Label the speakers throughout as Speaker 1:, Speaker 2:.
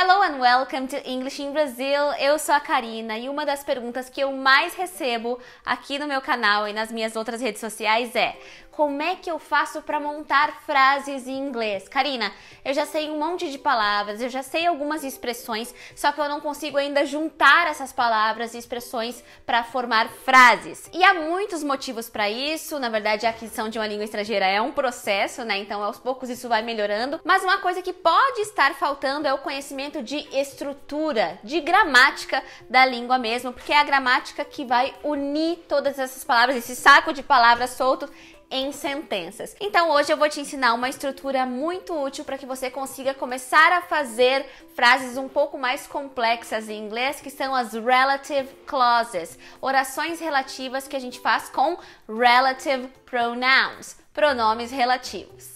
Speaker 1: Hello and welcome to English in Brazil. Eu sou a Karina e uma das perguntas que eu mais recebo aqui no meu canal e nas minhas outras redes sociais é: como é que eu faço para montar frases em inglês? Karina, eu já sei um monte de palavras, eu já sei algumas expressões, só que eu não consigo ainda juntar essas palavras e expressões para formar frases. E há muitos motivos para isso. Na verdade, a aquisição de uma língua estrangeira é um processo, né? Então, aos poucos isso vai melhorando. Mas uma coisa que pode estar faltando é o conhecimento de estrutura, de gramática da língua mesmo, porque é a gramática que vai unir todas essas palavras, esse saco de palavras solto em sentenças. Então hoje eu vou te ensinar uma estrutura muito útil para que você consiga começar a fazer frases um pouco mais complexas em inglês, que são as relative clauses, orações relativas que a gente faz com relative pronouns, pronomes relativos.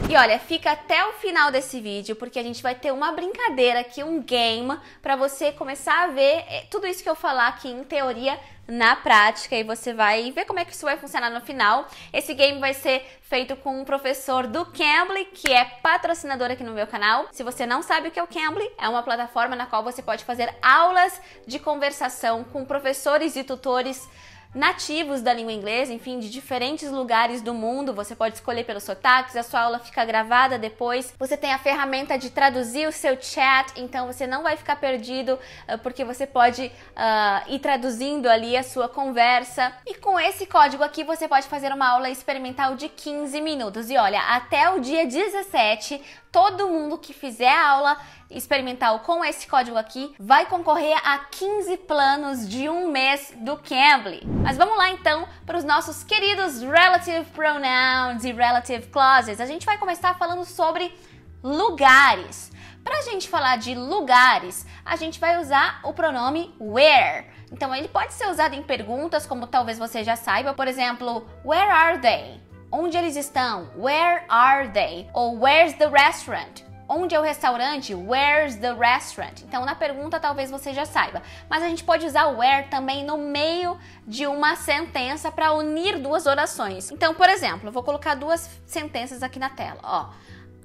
Speaker 1: E olha, fica até o final desse vídeo, porque a gente vai ter uma brincadeira aqui, um game, para você começar a ver tudo isso que eu falar aqui em teoria na prática, e você vai ver como é que isso vai funcionar no final. Esse game vai ser feito com um professor do Cambly, que é patrocinador aqui no meu canal. Se você não sabe o que é o Cambly, é uma plataforma na qual você pode fazer aulas de conversação com professores e tutores nativos da língua inglesa, enfim, de diferentes lugares do mundo. Você pode escolher pelos sotaques, a sua aula fica gravada depois. Você tem a ferramenta de traduzir o seu chat, então você não vai ficar perdido, porque você pode ir traduzindo ali a sua conversa. E com esse código aqui você pode fazer uma aula experimental de 15 minutos. E olha, até o dia 17, todo mundo que fizer a aula experimental com esse código aqui vai concorrer a 15 planos de um mês do Cambly. Mas vamos lá então para os nossos queridos relative pronouns e relative clauses. A gente vai começar falando sobre lugares. Para a gente falar de lugares, a gente vai usar o pronome where. Então ele pode ser usado em perguntas, como talvez você já saiba, por exemplo, where are they? Onde eles estão? Where are they? Ou where's the restaurant? Onde é o restaurante? Where's the restaurant? Então, na pergunta, talvez você já saiba. Mas a gente pode usar o where também no meio de uma sentença para unir duas orações. Então, por exemplo, eu vou colocar duas sentenças aqui na tela. Ó,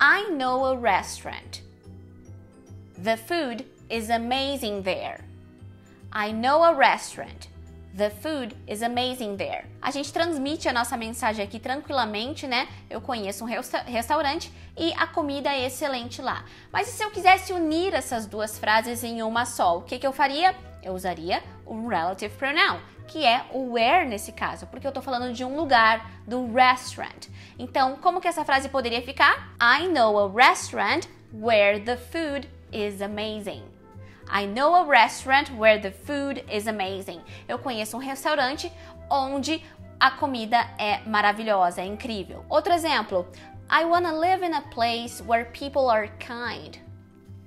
Speaker 1: I know a restaurant. The food is amazing there. I know a restaurant. The food is amazing there. A gente transmite a nossa mensagem aqui tranquilamente, né? Eu conheço um restaurante e a comida é excelente lá. Mas e se eu quisesse unir essas duas frases em uma só? O que eu faria? Eu usaria o relative pronoun, que é o where nesse caso, porque eu tô falando de um lugar, do restaurant. Então, como que essa frase poderia ficar? I know a restaurant where the food is amazing. I know a restaurant where the food is amazing. Eu conheço um restaurante onde a comida é maravilhosa, é incrível. Outro exemplo. I wanna live in a place where people are kind.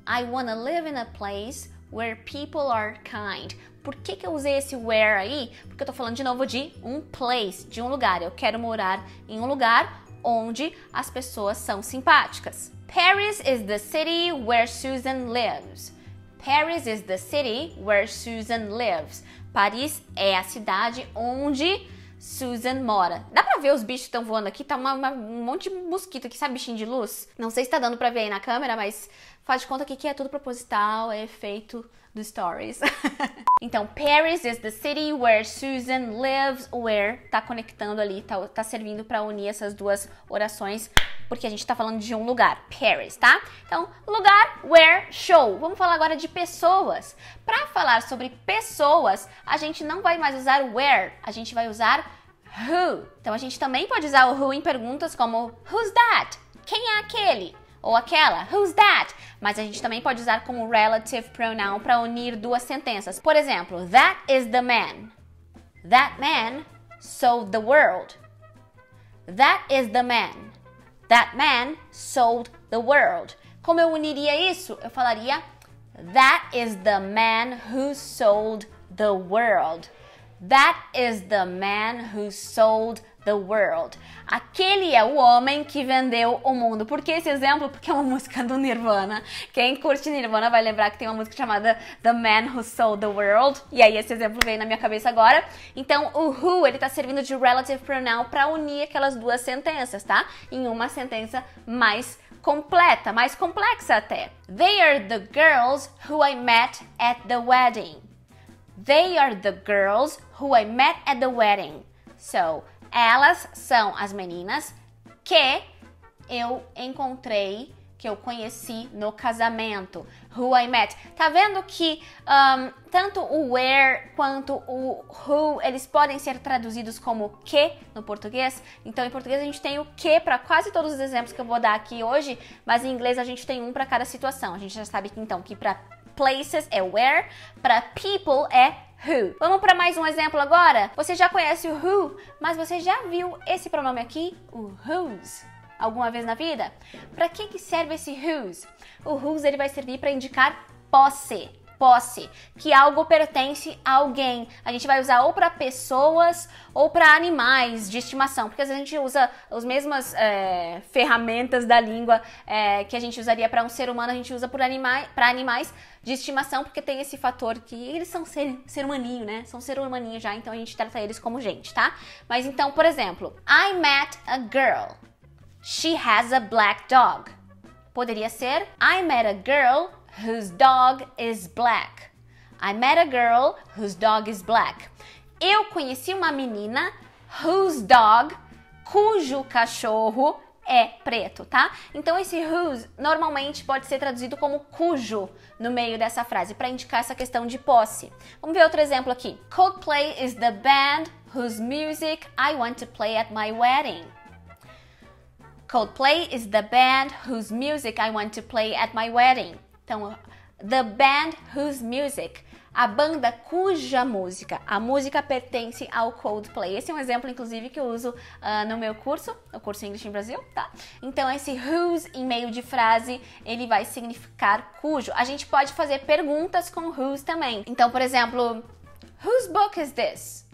Speaker 1: I wanna live in a place where people are kind. Por que eu usei esse where aí? Porque eu tô falando de novo de um place, de um lugar. Eu quero morar em um lugar onde as pessoas são simpáticas. Paris is the city where Susan lives. Paris is the city where Susan lives. Paris é a cidade onde Susan mora. Dá pra ver os bichos que estão voando aqui? Tá um monte de mosquito aqui, sabe, bichinho de luz? Não sei se tá dando pra ver aí na câmera, mas faz de conta que é tudo proposital, é efeito do Stories. Então, Paris is the city where Susan lives. Where tá conectando ali, tá servindo pra unir essas duas orações, porque a gente tá falando de um lugar, Paris, tá? Então, lugar, where, show. Vamos falar agora de pessoas. Para falar sobre pessoas, a gente não vai mais usar where, a gente vai usar who. Então, a gente também pode usar o who em perguntas como who's that? Quem é aquele? Ou aquela, who's that? Mas a gente também pode usar como relative pronoun para unir duas sentenças. Por exemplo, that is the man. That man sold the world. That is the man. That man sold the world. Como eu uniria isso? Eu falaria that is the man who sold the world. That is the man who sold the world. Aquele é o homem que vendeu o mundo. Por que esse exemplo? Porque é uma música do Nirvana. Quem curte Nirvana vai lembrar que tem uma música chamada The Man Who Sold the World. E aí esse exemplo veio na minha cabeça agora. Então o who, ele tá servindo de relative pronoun para unir aquelas duas sentenças, tá? Em uma sentença mais completa, mais complexa até. They are the girls who I met at the wedding. They are the girls who I met at the wedding. So, elas são as meninas que eu encontrei, que eu conheci no casamento. Who I met. Tá vendo que tanto o where quanto o who, eles podem ser traduzidos como que no português? Então, em português a gente tem o que para quase todos os exemplos que eu vou dar aqui hoje, mas em inglês a gente tem um para cada situação. A gente já sabe que então que para places é where, para people é who. Vamos para mais um exemplo agora? Você já conhece o who, mas você já viu esse pronome aqui, o whose, alguma vez na vida? Para que serve esse whose? O whose ele vai servir para indicar posse. Posse, que algo pertence a alguém. A gente vai usar ou para pessoas ou para animais de estimação, porque às vezes a gente usa as mesmas ferramentas da língua que a gente usaria para um ser humano, a gente usa para animais de estimação, porque tem esse fator que eles são ser humaninho, né? São ser humaninho já, então a gente trata eles como gente, tá? Mas então, por exemplo, I met a girl. She has a black dog. Poderia ser I met a girl whose dog is black. I met a girl whose dog is black. Eu conheci uma menina whose dog, cujo cachorro é preto, tá? Então esse whose normalmente pode ser traduzido como cujo no meio dessa frase, para indicar essa questão de posse. Vamos ver outro exemplo aqui. Coldplay is the band whose music I want to play at my wedding. Coldplay is the band whose music I want to play at my wedding. Então, the band whose music, a banda cuja música, a música pertence ao Coldplay. Esse é um exemplo, inclusive, que eu uso no meu curso, o curso English in Brazil, tá? Então, esse whose em meio de frase, ele vai significar cujo. A gente pode fazer perguntas com whose também. Então, por exemplo, whose book is this?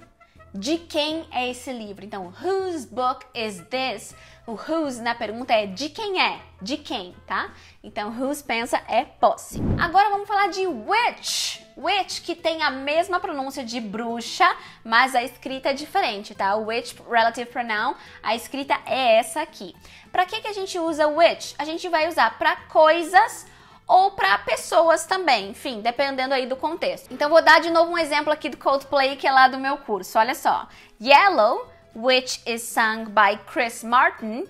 Speaker 1: De quem é esse livro? Então, whose book is this? O whose na pergunta é de quem é? De quem, tá? Então, whose pensa é posse. Agora vamos falar de which. Which, que tem a mesma pronúncia de bruxa, mas a escrita é diferente, tá? O which, relative pronoun, a escrita é essa aqui. Pra que a gente usa which? A gente vai usar pra coisas ou para pessoas também, enfim, dependendo aí do contexto. Então vou dar de novo um exemplo aqui do Coldplay, que é lá do meu curso. Olha só. Yellow, which is sung by Chris Martin,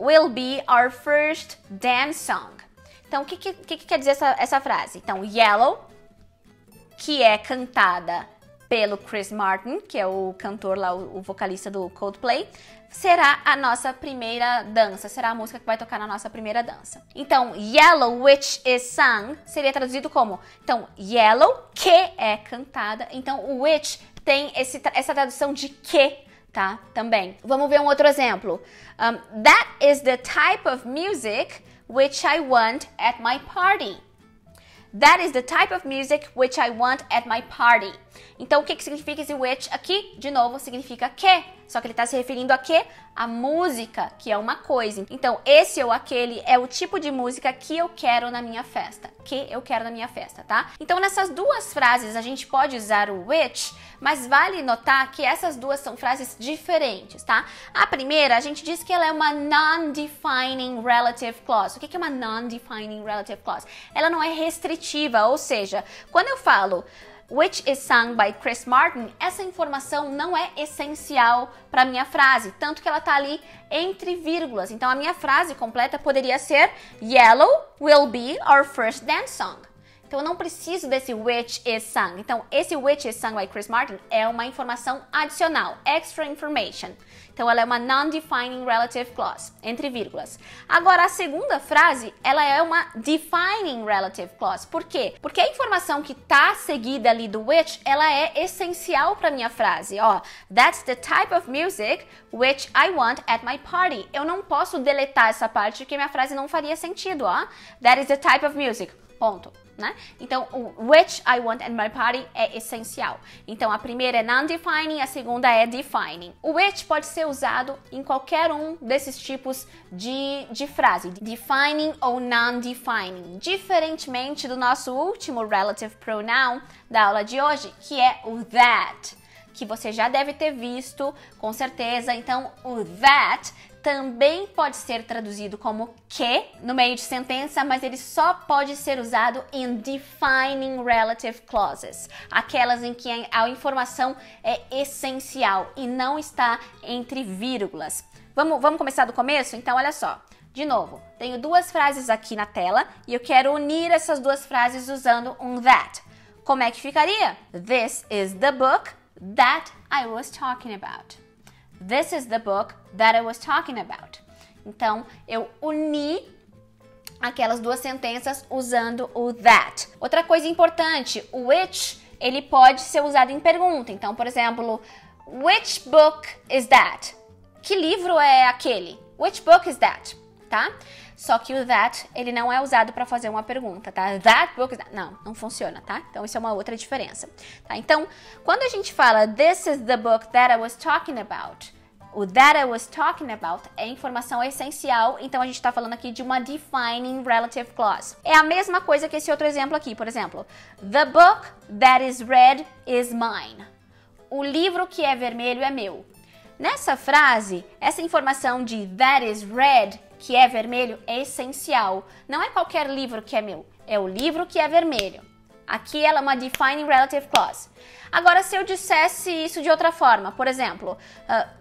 Speaker 1: will be our first dance song. Então o que quer dizer essa frase? Então Yellow, que é cantada pelo Chris Martin, que é o cantor lá, o vocalista do Coldplay, será a nossa primeira dança, será a música que vai tocar na nossa primeira dança. Então, Yellow, which is sung, seria traduzido como, então, Yellow, que é cantada, então o which tem essa tradução de que, tá, também. Vamos ver um outro exemplo. That is the type of music which I want at my party. That is the type of music which I want at my party. Então, o que significa esse which aqui? De novo, significa que. Só que ele está se referindo a quê? A música, que é uma coisa. Então, esse ou aquele é o tipo de música que eu quero na minha festa. Que eu quero na minha festa, tá? Então, nessas duas frases, a gente pode usar o which, mas vale notar que essas duas são frases diferentes, tá? A primeira, a gente diz que ela é uma non-defining relative clause. O que é uma non-defining relative clause? Ela não é restritiva, ou seja, quando eu falo which is sung by Chris Martin, essa informação não é essencial para minha frase, tanto que ela tá ali entre vírgulas. Então a minha frase completa poderia ser Yellow will be our first dance song. Então eu não preciso desse which is sung. Então esse which is sung by Chris Martin é uma informação adicional, extra information. Então ela é uma non-defining relative clause, entre vírgulas. Agora a segunda frase, ela é uma defining relative clause. Por quê? Porque a informação que está seguida ali do which, ela é essencial para minha frase. Ó, that's the type of music which I want at my party. Eu não posso deletar essa parte porque minha frase não faria sentido, ó. That is the type of music. Ponto. né? Então, o which I want at my party é essencial. Então, a primeira é non-defining, a segunda é defining. O which pode ser usado em qualquer um desses tipos de frase, defining ou non-defining, diferentemente do nosso último relative pronoun da aula de hoje, que é o that, que você já deve ter visto, com certeza. Então, o that também pode ser traduzido como que no meio de sentença, mas ele só pode ser usado em defining relative clauses, aquelas em que a informação é essencial e não está entre vírgulas. Vamos começar do começo? Então, olha só. De novo, tenho duas frases aqui na tela e eu quero unir essas duas frases usando um that. Como é que ficaria? This is the book that I was talking about. This is the book that I was talking about. Então, eu uni aquelas duas sentenças usando o that. Outra coisa importante, o which, ele pode ser usado em pergunta. Então, por exemplo, which book is that? Que livro é aquele? Which book is that? Tá? Só que o that, ele não é usado para fazer uma pergunta, tá? That book is that. Não funciona, tá? Então, isso é uma outra diferença. Tá? Então, quando a gente fala this is the book that I was talking about, o that I was talking about é informação essencial, então a gente está falando aqui de uma defining relative clause. É a mesma coisa que esse outro exemplo aqui, por exemplo, the book that is red is mine. O livro que é vermelho é meu. Nessa frase, essa informação de that is red, que é vermelho, é essencial. Não é qualquer livro que é meu, é o livro que é vermelho. Aqui ela é uma defining relative clause. Agora, se eu dissesse isso de outra forma, por exemplo,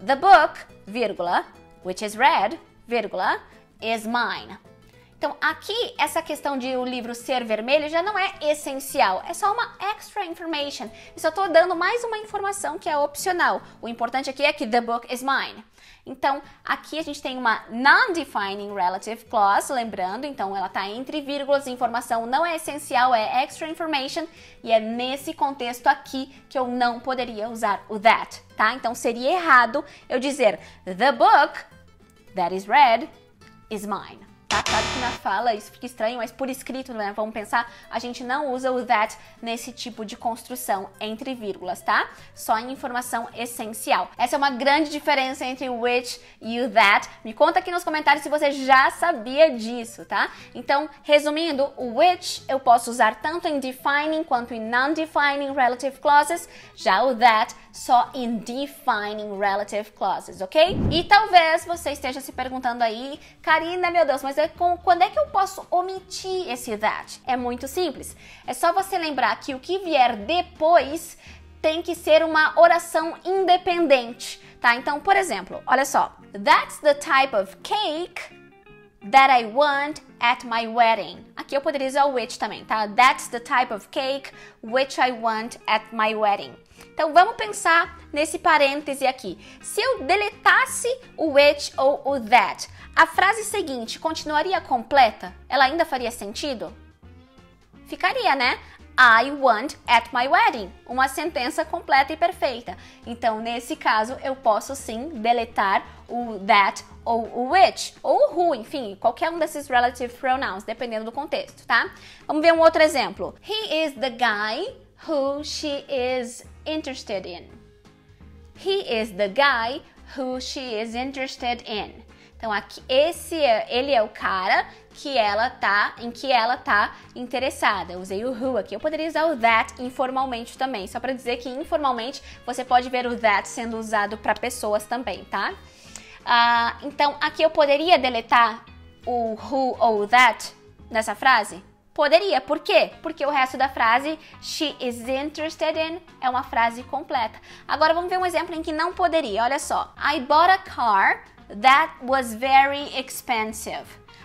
Speaker 1: the book, vírgula, which is red, vírgula, is mine. Então, aqui, essa questão de o livro ser vermelho já não é essencial, é só uma extra information. Eu só estou dando mais uma informação que é opcional. O importante aqui é que the book is mine. Então, aqui a gente tem uma non-defining relative clause, lembrando, então ela está entre vírgulas, informação não é essencial, é extra information, e é nesse contexto aqui que eu não poderia usar o that, tá? Então, seria errado eu dizer the book that is red is mine. Tá? Claro que na fala isso fica estranho, mas por escrito, né? Vamos pensar, a gente não usa o that nesse tipo de construção entre vírgulas, tá? Só em informação essencial. Essa é uma grande diferença entre o which e o that. Me conta aqui nos comentários se você já sabia disso, tá? Então, resumindo, o which eu posso usar tanto em defining quanto em non-defining relative clauses, já o that só em defining relative clauses, ok? E talvez você esteja se perguntando aí, Karina, meu Deus, mas quando é que eu posso omitir esse that? É muito simples. É só você lembrar que o que vier depois tem que ser uma oração independente, tá? Então, por exemplo, olha só. That's the type of cake that I want at my wedding. Aqui eu poderia usar o which também, tá? That's the type of cake which I want at my wedding. Então, vamos pensar nesse parêntese aqui. Se eu deletasse o which ou o that, a frase seguinte continuaria completa? Ela ainda faria sentido? Ficaria, né? I want at my wedding. Uma sentença completa e perfeita. Então, nesse caso, eu posso sim deletar o that ou o which, ou o who, enfim, qualquer um desses relative pronouns, dependendo do contexto, tá? Vamos ver um outro exemplo. He is the guy who she is interested in. He is the guy who she is interested in. Então, aqui, ele é o cara em que ela tá interessada. Eu usei o who aqui. Eu poderia usar o that informalmente também, só para dizer que informalmente você pode ver o that sendo usado para pessoas também, tá? Então, aqui eu poderia deletar o who ou o that nessa frase? Poderia. Por quê? Porque o resto da frase, she is interested in, é uma frase completa. Agora, vamos ver um exemplo em que não poderia. Olha só. I bought a car that was very expensive.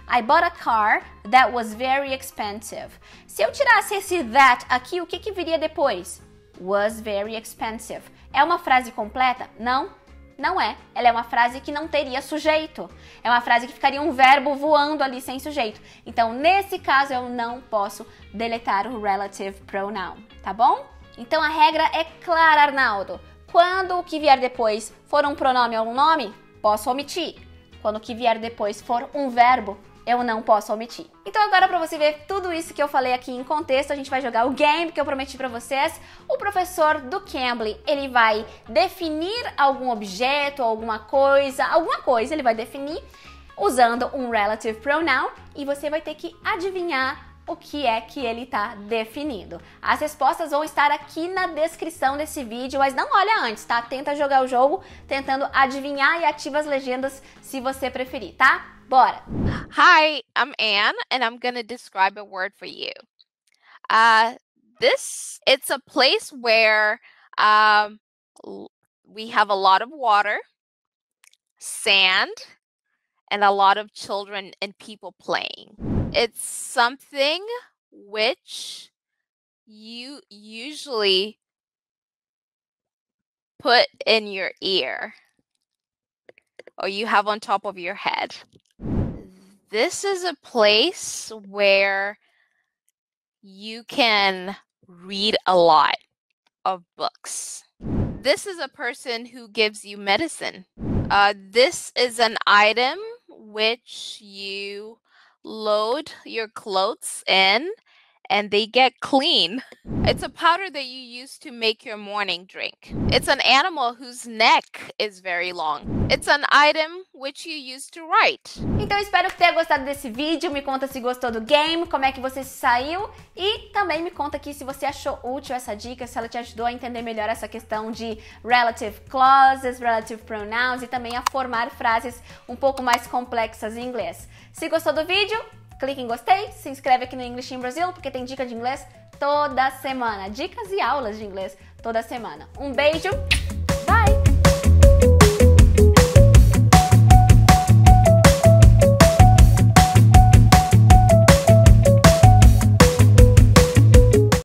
Speaker 1: I bought a car that was very expensive. Se eu tirasse esse that aqui, o que viria depois? Was very expensive. É uma frase completa? Não. Não é. Ela é uma frase que não teria sujeito. É uma frase que ficaria um verbo voando ali sem sujeito. Então, nesse caso, eu não posso deletar o relative pronoun, tá bom? Então, a regra é clara, Arnaldo. Quando o que vier depois for um pronome ou um nome, posso omitir. Quando o que vier depois for um verbo, eu não posso omitir. Então agora, para você ver tudo isso que eu falei aqui em contexto, a gente vai jogar o game que eu prometi para vocês. O professor do Cambly, ele vai definir algum objeto, alguma coisa ele vai definir usando um relative pronoun e você vai ter que adivinhar o que é que ele está definindo. As respostas vão estar aqui na descrição desse vídeo, mas não olha antes, tá? Tenta jogar o jogo tentando adivinhar e ativa as legendas se você preferir, tá? Bora!
Speaker 2: Hi, I'm Anne, and I'm gonna describe a word for you. It's a place where we have a lot of water, sand, and a lot of children and people playing. It's something which you usually put in your ear or you have on top of your head. This is a place where you can read a lot of books. This is a person who gives you medicine. This is an item which you load your clothes in and they get clean. It's a powder that you use to make your morning drink. It's an animal whose neck is very long. It's an item which you use to write.
Speaker 1: Então espero que tenha gostado desse vídeo. Me conta se gostou do game, como é que você se saiu e também me conta aqui se você achou útil essa dica, se ela te ajudou a entender melhor essa questão de relative clauses, relative pronouns e também a formar frases um pouco mais complexas em inglês. Se gostou do vídeo, clique em gostei, se inscreve aqui no English in Brazil, porque tem dica de inglês toda semana. Dicas e aulas de inglês toda semana. Um beijo!